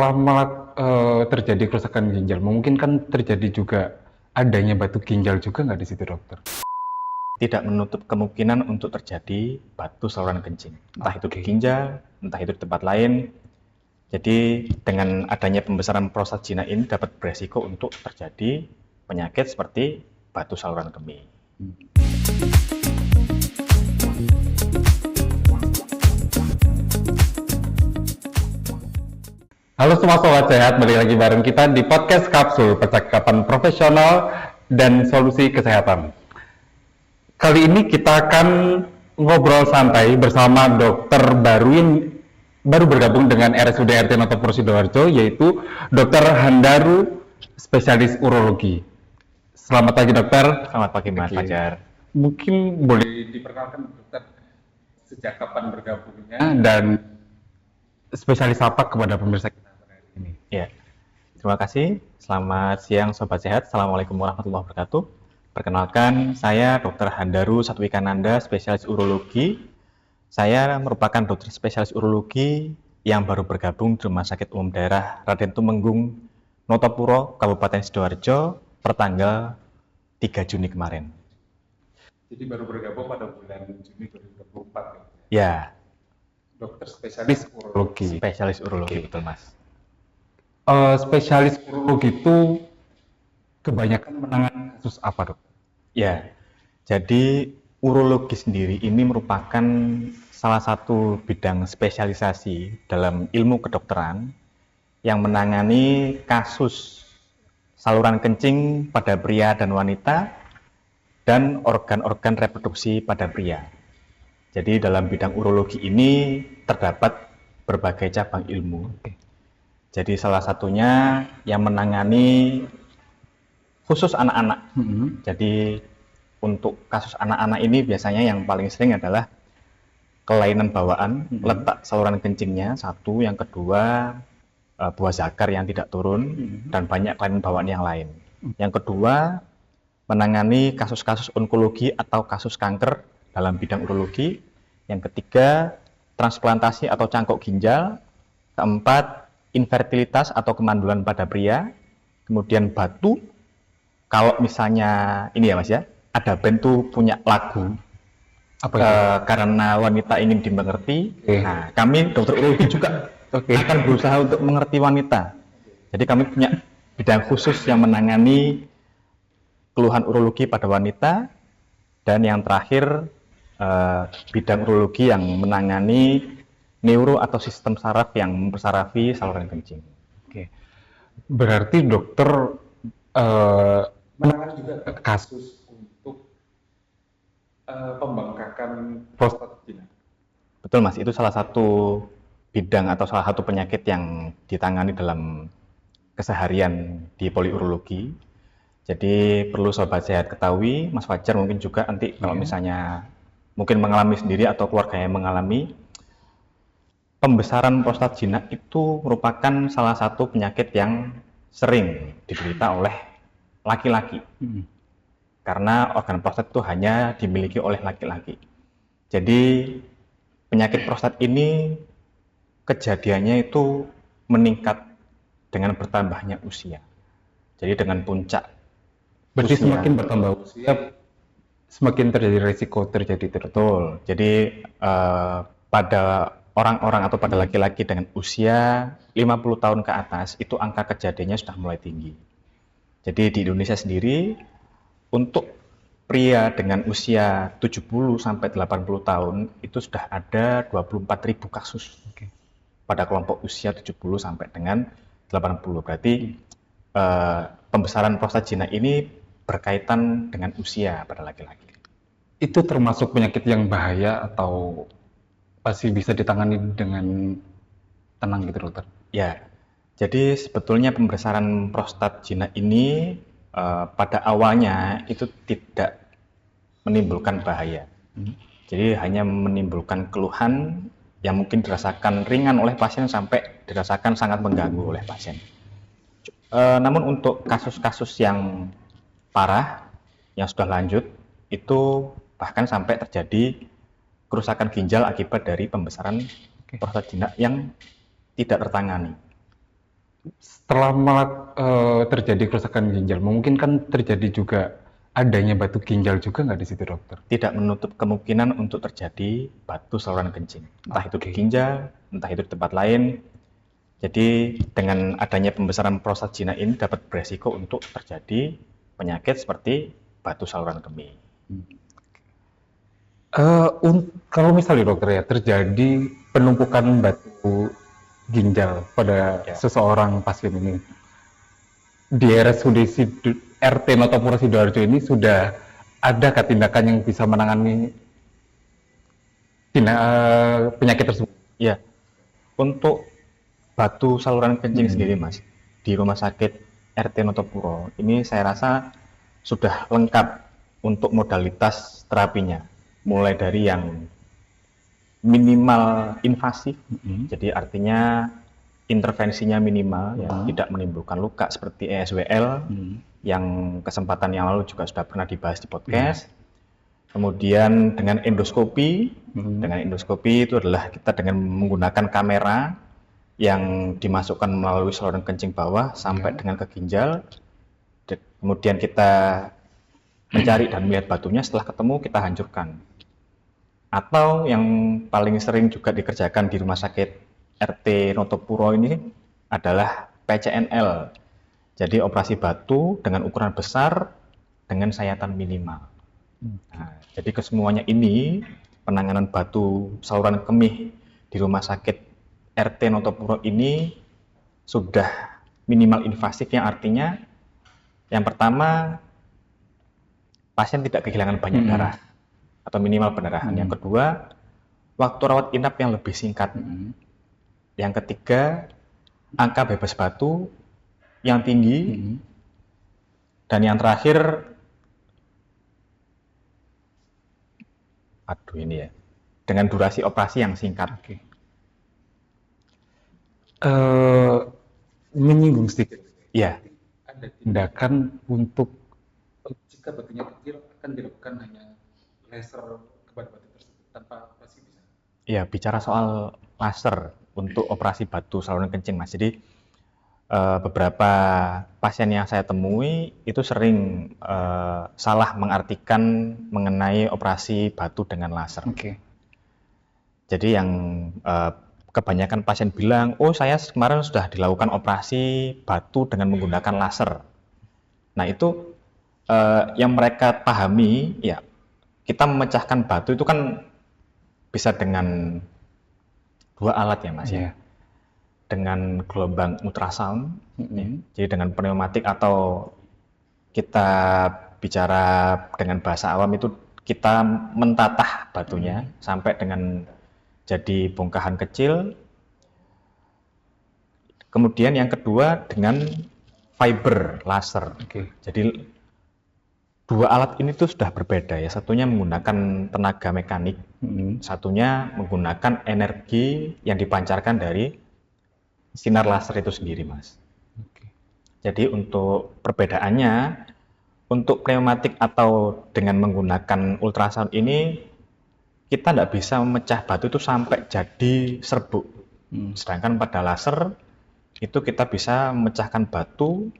Lama terjadi kerusakan ginjal, memungkinkan terjadi juga adanya batu ginjal juga nggak di situ, dokter? Tidak menutup kemungkinan untuk terjadi batu saluran kencing, entah itu di Oke. ginjal, entah itu di tempat lain. Jadi dengan adanya pembesaran prostat jinak ini dapat beresiko untuk terjadi penyakit seperti batu saluran kemih. Halo semua sobat sehat, balik lagi bareng kita di podcast Kapsul, percakapan profesional dan solusi kesehatan. Kali ini kita akan ngobrol santai bersama dokter baru yang baru bergabung dengan RSUD RT Notopuro Sidoarjo, yaitu Dokter Handaru, spesialis urologi. Selamat pagi dokter. Selamat pagi Mas Fajar. Mungkin boleh diperkenalkan dokter sejak kapan bergabungnya dan spesialis apa kepada pemirsa kita hari ini? Ya, terima kasih. Selamat siang Sobat Sehat. Assalamualaikum warahmatullahi wabarakatuh. Perkenalkan, saya Dr. Handaru Satwikananda, spesialis urologi. Saya merupakan dokter spesialis urologi yang baru bergabung di Rumah Sakit Umum Daerah Raden Tumenggung, Notopuro, Kabupaten Sidoarjo, pertanggal 3 Juni kemarin. Jadi baru bergabung pada bulan Juni 2024 Ya, dokter spesialis urologi. spesialis urologi, betul Mas. Spesialis urologi itu kebanyakan menangani kasus apa, dok? Ya, jadi urologi sendiri ini merupakan salah satu bidang spesialisasi dalam ilmu kedokteran yang menangani kasus saluran kencing pada pria dan wanita dan organ-organ reproduksi pada pria. Jadi dalam bidang urologi ini terdapat berbagai cabang ilmu. Jadi salah satunya yang menangani khusus anak-anak. Jadi untuk kasus anak-anak ini biasanya yang paling sering adalah kelainan bawaan, letak saluran kencingnya satu, yang kedua buah zakar yang tidak turun, dan banyak kelainan bawaan yang lain. Yang kedua, menangani kasus-kasus onkologi atau kasus kanker dalam bidang urologi. Yang ketiga, transplantasi atau cangkok ginjal. Keempat, infertilitas atau kemandulan pada pria. Kemudian batu. Kalau misalnya ini ya Mas ya, ada band tuh punya lagu karena wanita ingin dimengerti. Nah, kami dokter urologi juga akan berusaha untuk mengerti wanita. Jadi kami punya bidang khusus yang menangani keluhan urologi pada wanita, dan yang terakhir bidang urologi yang menangani neuro atau sistem saraf yang mempersarafi saluran kencing. Oke. Berarti dokter menangani juga kasus untuk pembengkakan prostat jinak. Betul Mas, itu salah satu bidang atau salah satu penyakit yang ditangani dalam keseharian di poliurologi. Jadi perlu Sobat Sehat ketahui, Mas Fajar mungkin juga nanti kalau misalnya mungkin mengalami sendiri atau keluarganya mengalami, pembesaran prostat jinak itu merupakan salah satu penyakit yang sering diderita oleh laki-laki. Karena organ prostat itu hanya dimiliki oleh laki-laki. Jadi penyakit prostat ini kejadiannya itu meningkat dengan bertambahnya usia. Jadi dengan puncak Berarti usia, semakin bertambah usia, semakin terjadi risiko terjadi betul. Jadi pada orang-orang atau pada laki-laki dengan usia 50 tahun ke atas, itu angka kejadiannya sudah mulai tinggi. Jadi di Indonesia sendiri, untuk pria dengan usia 70 sampai 80 tahun, itu sudah ada 24.000 kasus. Pada kelompok usia 70 sampai dengan 80. Berarti pembesaran prostat jinak ini berkaitan dengan usia pada laki-laki. Itu termasuk penyakit yang bahaya atau pasti bisa ditangani dengan tenang gitu, dokter? Ya, jadi sebetulnya pembesaran prostat jinak ini pada awalnya itu tidak menimbulkan bahaya. Jadi hanya menimbulkan keluhan yang mungkin dirasakan ringan oleh pasien sampai dirasakan sangat mengganggu oleh pasien. Namun untuk kasus-kasus yang parah, yang sudah lanjut, itu bahkan sampai terjadi kerusakan ginjal akibat dari pembesaran prostat jinak yang tidak tertangani. Setelah terjadi kerusakan ginjal, mungkin kan terjadi juga adanya batu ginjal juga nggak di situ dokter? Tidak menutup kemungkinan untuk terjadi batu saluran kencing, entah itu di Oke. ginjal, entah itu di tempat lain. Jadi dengan adanya pembesaran prostat jinak ini dapat beresiko untuk terjadi penyakit seperti batu saluran kemih. Kalau misalnya dokter ya terjadi penumpukan batu ginjal pada Ya. seseorang pasien ini di RSUD RT Notopuro Sidoarjo ini sudah adakah tindakan yang bisa menangani penyakit tersebut? Ya, untuk batu saluran kencing sendiri Mas, di Rumah Sakit RT Notopuro, ini saya rasa sudah lengkap untuk modalitas terapinya. Mulai dari yang minimal invasif, jadi artinya intervensinya minimal, ya, tidak menimbulkan luka seperti ESWL, yang kesempatan yang lalu juga sudah pernah dibahas di podcast. Kemudian dengan endoskopi, itu adalah kita dengan menggunakan kamera yang dimasukkan melalui saluran kencing bawah sampai dengan ke ginjal. Kemudian kita mencari dan melihat batunya, setelah ketemu kita hancurkan. Atau yang paling sering juga dikerjakan di Rumah Sakit RT Notopuro ini adalah PCNL. Jadi operasi batu dengan ukuran besar dengan sayatan minimal. Nah, jadi kesemuanya ini penanganan batu saluran kemih di Rumah Sakit RT Notopuro ini sudah minimal invasif, yang artinya yang pertama pasien tidak kehilangan banyak darah atau minimal pendarahan. Yang kedua, waktu rawat inap yang lebih singkat. Yang ketiga, angka bebas batu yang tinggi. Dan yang terakhir, dengan durasi operasi yang singkat. Menyinggung sedikit. Ya, Ada tindakan untuk jika batunya kecil akan dilakukan hanya laser kepada batu tersebut tanpa operasi bisa. ya, bicara soal laser untuk operasi batu saluran kencing, Mas. Jadi beberapa pasien yang saya temui itu sering salah mengartikan mengenai operasi batu dengan laser. Jadi yang kebanyakan pasien bilang, oh saya kemarin sudah dilakukan operasi batu dengan menggunakan laser. Nah itu yang mereka pahami, ya kita memecahkan batu itu kan bisa dengan dua alat ya Mas ya. Dengan gelombang ultrasound, jadi dengan pneumatik, atau kita bicara dengan bahasa awam itu kita mentatah batunya sampai dengan jadi bongkahan kecil. Kemudian yang kedua dengan fiber laser. Jadi dua alat ini tuh sudah berbeda ya. Satunya menggunakan tenaga mekanik, satunya menggunakan energi yang dipancarkan dari sinar laser itu sendiri, Mas. Jadi untuk perbedaannya, untuk pneumatik atau dengan menggunakan ultrasound ini, kita tidak bisa memecah batu itu sampai jadi serbuk. Sedangkan pada laser, itu kita bisa memecahkan batu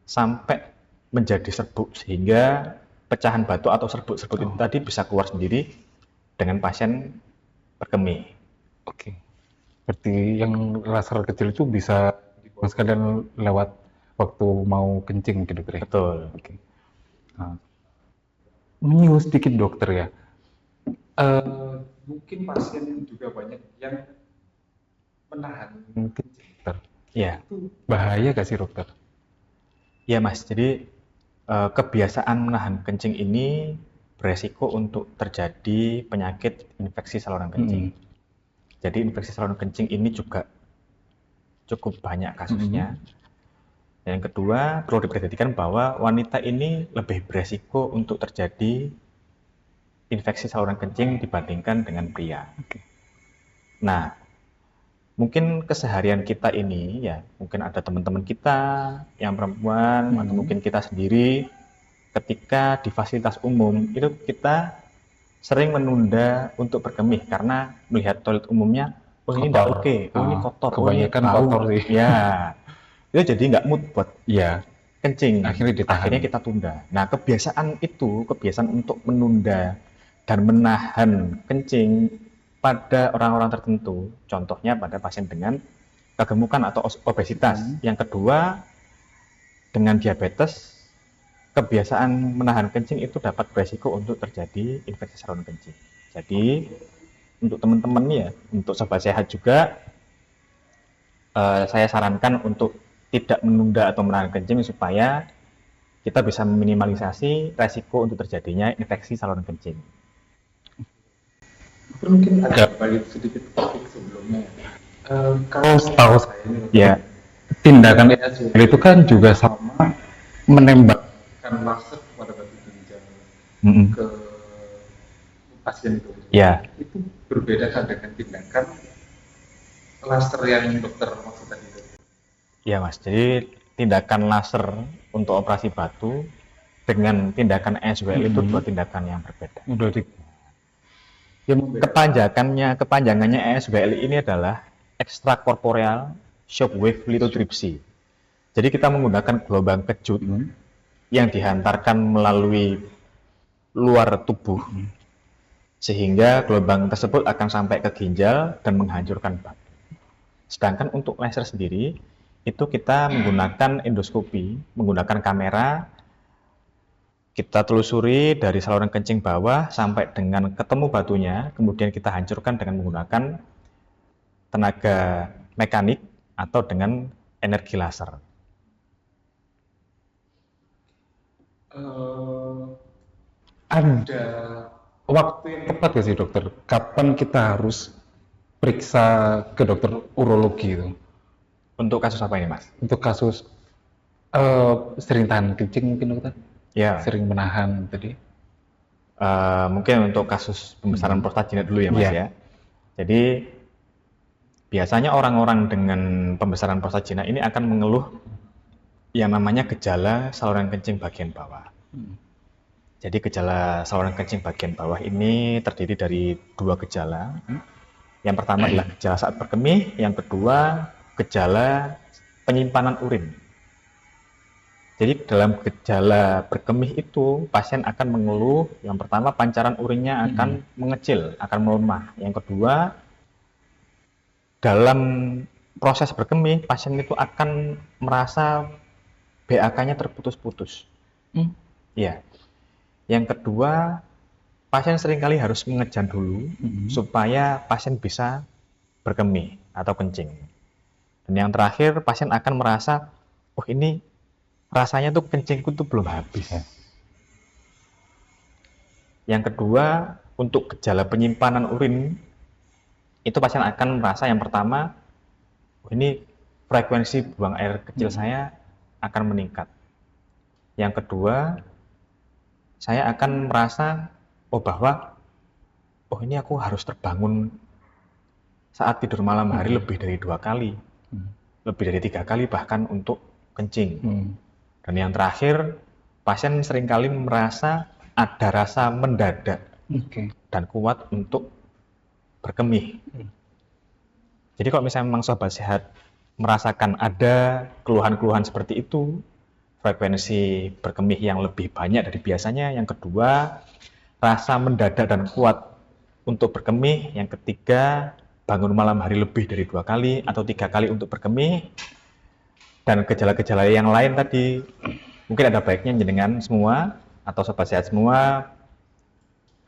sampai menjadi serbuk, sehingga pecahan batu atau serbuk-serbuk itu tadi bisa keluar sendiri dengan pasien berkemih. Berarti yang laser kecil itu bisa dibuang sekalian lewat waktu mau kencing gitu, dokter. Betul. Menyinggung sedikit dokter ya. Mungkin pasien juga banyak yang menahan kencing, dokter. Ya. Itu bahaya gak sih, dokter? Ya Mas, jadi kebiasaan menahan kencing ini beresiko untuk terjadi penyakit infeksi saluran kencing. Jadi infeksi saluran kencing ini juga cukup banyak kasusnya. Yang kedua, perlu diperhatikan bahwa wanita ini lebih beresiko untuk terjadi infeksi saluran kencing dibandingkan dengan pria. Nah, mungkin keseharian kita ini, ya mungkin ada teman-teman kita yang perempuan, atau mungkin kita sendiri, ketika di fasilitas umum, itu kita sering menunda untuk berkemih karena melihat toilet umumnya, oh ini tidak oke, oh ini kotor, Kebanyakan oh ini bau. kotor sih. Ya, itu jadi nggak mood buat Iya, kencing. akhirnya ditahan. Akhirnya kita tunda. Nah, kebiasaan untuk menunda dan menahan kencing pada orang-orang tertentu, contohnya pada pasien dengan kegemukan atau obesitas. Yang kedua, dengan diabetes, kebiasaan menahan kencing itu dapat beresiko untuk terjadi infeksi saluran kencing. Jadi, untuk teman-teman nih ya, untuk sobat sehat juga, saya sarankan untuk tidak menunda atau menahan kencing supaya kita bisa meminimalisasi resiko untuk terjadinya infeksi saluran kencing. Mungkin ada balik sedikit topik sebelumnya. Kalau setahu saya, Ya, tindakan ESWL itu kan juga sama menembakkan laser kepada batu ginjal ke pasien itu. ya, Itu berbeda kan dengan tindakan laser yang dokter maksud tadi itu. ya Mas. Jadi tindakan laser untuk operasi batu dengan tindakan ESWL itu dua tindakan yang berbeda. Udah di Kepanjangannya ESWL ini adalah extracorporeal shockwave lithotripsy. Jadi kita menggunakan gelombang kejut yang dihantarkan melalui luar tubuh, sehingga gelombang tersebut akan sampai ke ginjal dan menghancurkan batu. Sedangkan untuk laser sendiri, itu kita menggunakan endoskopi, menggunakan kamera, kita telusuri dari saluran kencing bawah sampai dengan ketemu batunya, kemudian kita hancurkan dengan menggunakan tenaga mekanik atau dengan energi laser. Ada waktu yang tepat ya sih dokter? Kapan kita harus periksa ke dokter urologi itu? Untuk kasus apa ini, Mas? Untuk kasus sering tahan kencing mungkin dokter? Ya, Sering menahan tadi? mungkin untuk kasus pembesaran prostatina dulu ya, Mas Iya. ya. Jadi biasanya orang-orang dengan pembesaran prostatina ini akan mengeluh yang namanya gejala saluran kencing bagian bawah. Jadi gejala saluran kencing bagian bawah ini terdiri dari dua gejala. Yang pertama adalah gejala saat berkemih, yang kedua gejala penyimpanan urin. Jadi dalam gejala berkemih itu pasien akan mengeluh, yang pertama pancaran urinnya akan mengecil, akan melemah. Yang kedua, dalam proses berkemih pasien itu akan merasa BAK-nya terputus-putus. Ya. Yang kedua, pasien seringkali harus mengejan dulu supaya pasien bisa berkemih atau kencing. Dan yang terakhir, pasien akan merasa, oh ini rasanya tuh kencingku tuh belum habis. Yang kedua, untuk gejala penyimpanan urin, itu pasien akan merasa yang pertama, oh ini frekuensi buang air kecil saya akan meningkat. Yang kedua, saya akan merasa, bahwa ini aku harus terbangun saat tidur malam hari lebih dari 2 kali, lebih dari 3 kali bahkan untuk kencing. Dan yang terakhir, pasien seringkali merasa ada rasa mendadak dan kuat untuk berkemih. Jadi kalau misalnya memang sobat sehat merasakan ada keluhan-keluhan seperti itu, frekuensi berkemih yang lebih banyak dari biasanya, yang kedua, rasa mendadak dan kuat untuk berkemih, yang ketiga, bangun malam hari lebih dari 2 kali atau 3 kali untuk berkemih, dan gejala-gejala yang lain tadi, mungkin ada baiknya jenengan semua atau sobat sehat semua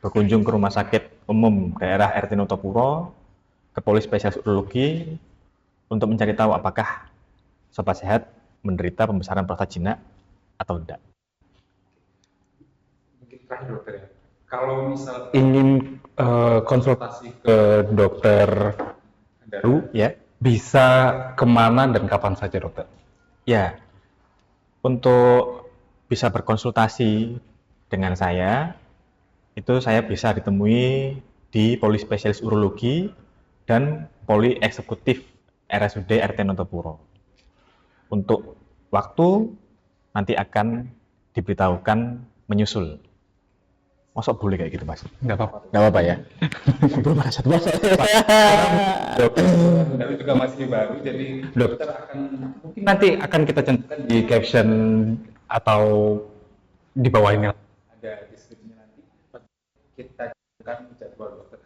berkunjung ke Rumah Sakit Umum Daerah RT Notopuro, ke Poli Spesialis Urologi untuk mencari tahu apakah sobat sehat menderita pembesaran prostat atau tidak. Mungkin terakhir dokter ya, kalau misal ingin konsultasi ke dokter Daru, Ya, bisa kemana dan kapan saja dokter? ya. Untuk bisa berkonsultasi dengan saya, itu saya bisa ditemui di Poli Spesialis Urologi dan Poli Eksekutif RSUD RT Notopuro. Untuk waktu nanti akan diberitahukan menyusul. Masuk boleh kayak gitu, Mas? Nggak apa-apa. Nggak apa-apa ya? Belum ada satu Mas. Dokter juga masih baru, jadi dokter akan mungkin nanti akan kita cantumkan di caption atau di bawah ini ada deskripsinya nanti. Kita akan jadwal dokter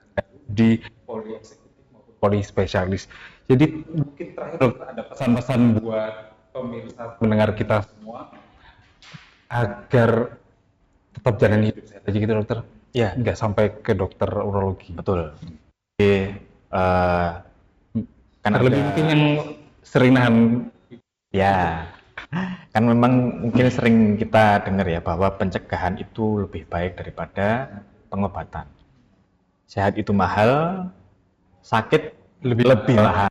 di poli eksekutif maupun poli spesialis. Jadi mungkin terakhir dokter ada pesan-pesan buat pemirsa pendengar kita semua agar tetap jalani hidup sehat aja gitu dokter. Ya, Nggak sampai ke dokter urologi. betul. Jadi, kan Terlebih ada- mungkin yang sering nahan Ya, kan memang mungkin sering kita dengar ya bahwa pencegahan itu lebih baik daripada pengobatan. Sehat itu mahal, sakit lebih mahal.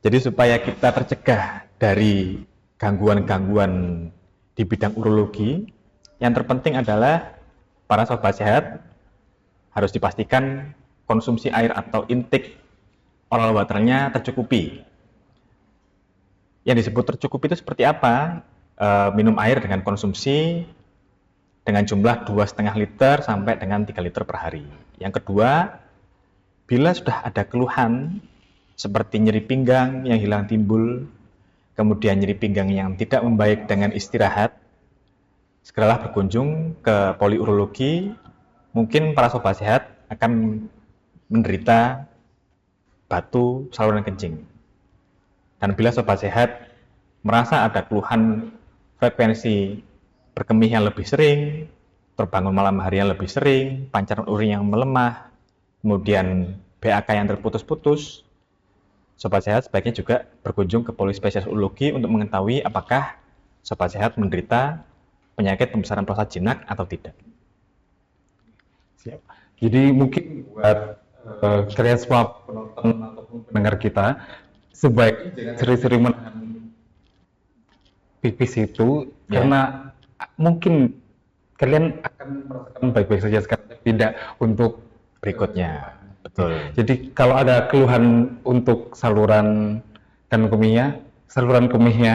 Jadi supaya kita tercegah dari gangguan-gangguan di bidang urologi, yang terpenting adalah para sobat sehat harus dipastikan konsumsi air atau intake oral waternya tercukupi. Yang disebut tercukupi itu seperti apa? Minum air dengan konsumsi dengan jumlah 2,5 liter sampai dengan 3 liter per hari. Yang kedua, bila sudah ada keluhan seperti nyeri pinggang yang hilang timbul, kemudian nyeri pinggang yang tidak membaik dengan istirahat, segeralah berkunjung ke poliurologi. Mungkin para sobat sehat akan menderita batu saluran kencing. Dan bila sobat sehat merasa ada keluhan frekuensi berkemih yang lebih sering, terbangun malam hari yang lebih sering, pancaran urin yang melemah, kemudian BAK yang terputus-putus, sobat sehat sebaiknya juga berkunjung ke polispesialis urologi untuk mengetahui apakah sobat sehat menderita penyakit pembesaran prostat jinak atau tidak. Siap. Jadi mungkin buat kalian semua penonton ataupun pendengar kita, sebaiknya jangan sering-sering menahan pipis itu, Ya. karena mungkin kalian akan merasakan baik-baik saja sekarang, tidak untuk Berikutnya, betul. Jadi kalau ada keluhan untuk saluran kemihnya,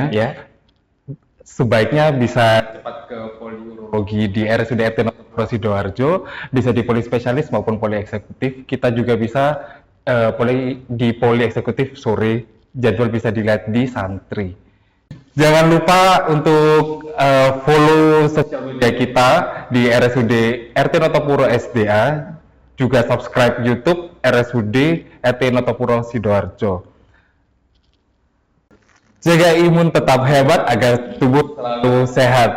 Ya, sebaiknya bisa cepat ke poliurologi di RSUD RT Noto Sidoarjo, bisa di poli spesialis maupun poli eksekutif. Kita juga bisa di poli eksekutif sore, jadwal bisa dilihat di Santri. Jangan lupa untuk follow sosial media kita di RSUD RT Notopuro SDA, juga subscribe YouTube RSUD RT Notopuro Sidoarjo. Jaga imun tetap hebat agar tubuh selalu sehat.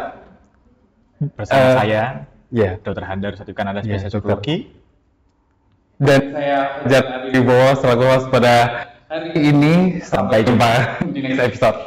bersama saya, Ya, Dr. Handar Satu Kanada Ya, Spesialis dokter. Urologi. dan saya Fajar Adi Wibowo selaku host pada hari ini. Sampai jumpa di next episode.